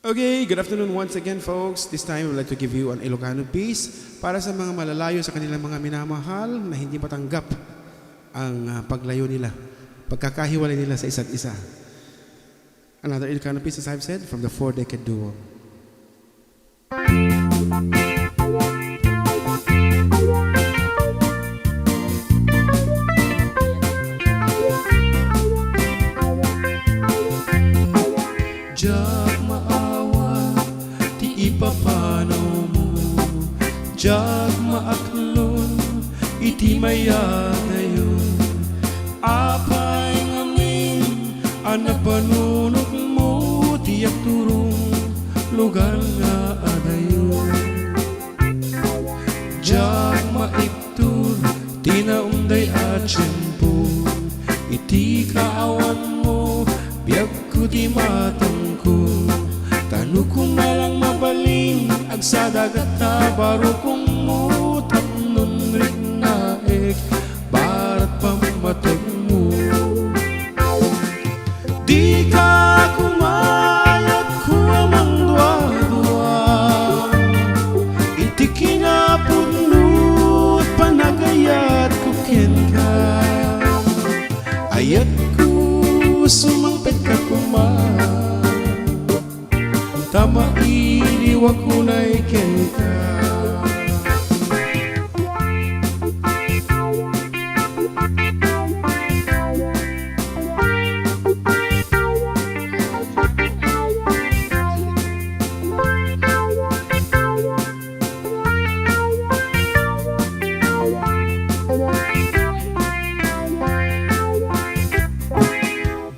Okay, good afternoon once again, folks. This time, I'd like to give you an Ilocano piece para sa mga malalayo sa kanilang mga minamahal na hindi matanggap ang paglayo nila, pagkakahiwalay nila sa isa't isa. Another Ilocano piece, as I've said, from the Four-Decade Duo. Jak maawa, ti ipapanaw mo. Jak maaklon, iti mayatayon. Apay ngamin, anak panunok mo, tiyak turong lugar nga adayon. Jak maiptur, tinaunday at tiyempo, iti kaawan mo, biyak ko di matangko. Tano ko malang mabaling, agsadagat na baro kong mutak nun rin naik, barat pamatag mo. Di ka kumayat ko amang dwa-dwa, iti kinapunot panagayat ko ken ka. Ayat ko sumangpet ka kumayat, tama iliwag ko na iken ka.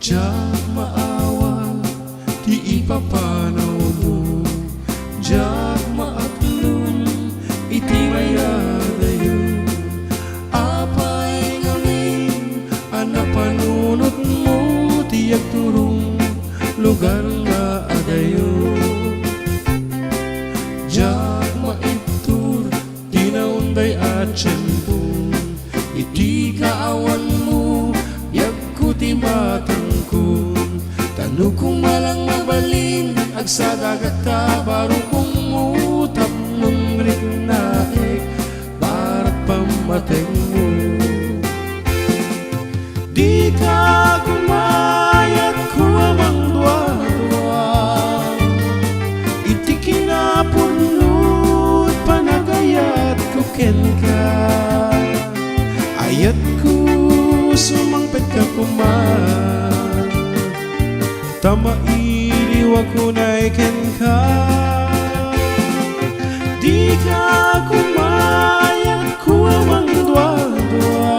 Jak maawa, di ipapanaw mo. Jak maaklon, iti mayadayon. Apay ngamin, anak panunot mo, tiyak turong lugar nga adayon. Jak maiptur, tinaunday at tiyempo, iti kaawan mo, biyak ko ti matangkon. Tano kong malang mabalin, agsadagat ka, baro kong mutap nung rik naik, barat pamateng mo. Di ka kumayat ko amang dwa-dwa, iti kinapunot panagayat ko ken ka. Ayat ko sumangpet ka kumayat, tama iliwag ko na iken ka. Di ka kumayat ko amang dwa-dwa,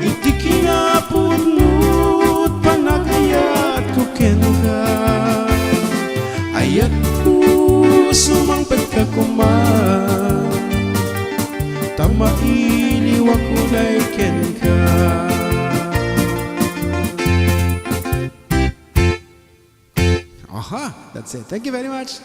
iti kinapunot panagayat ko ken ka. Ayat ko sumangpet ka kuman, tama iliwag ko na iken ka. Aha, that's it. Thank you very much.